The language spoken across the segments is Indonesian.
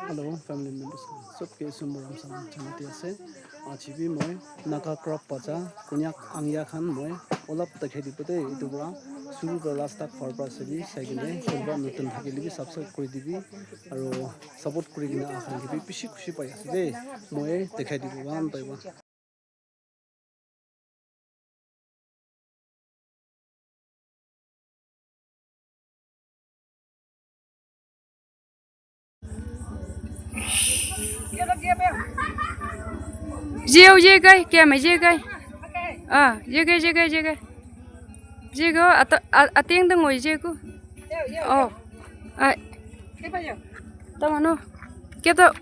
Hello, family members. Sobke sumberam sama chanati ase. Achibi moi naga crop pacha kunyak angya khan moi olap takhedi pate itubra suru ra last tak farpa sebi sagine kurba nutun thakili bi subscribe kori dibi aro support kori gina akhan gibi pishi khushi pai ase de moi dekhai dibu wan taiba. Rêu dê cây kìa mày dê cây dê cây dê cây dê cây dê cây à tiếng tao ngồi dê cô ai tao mà nó kia tao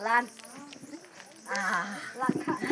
Lan. Lan.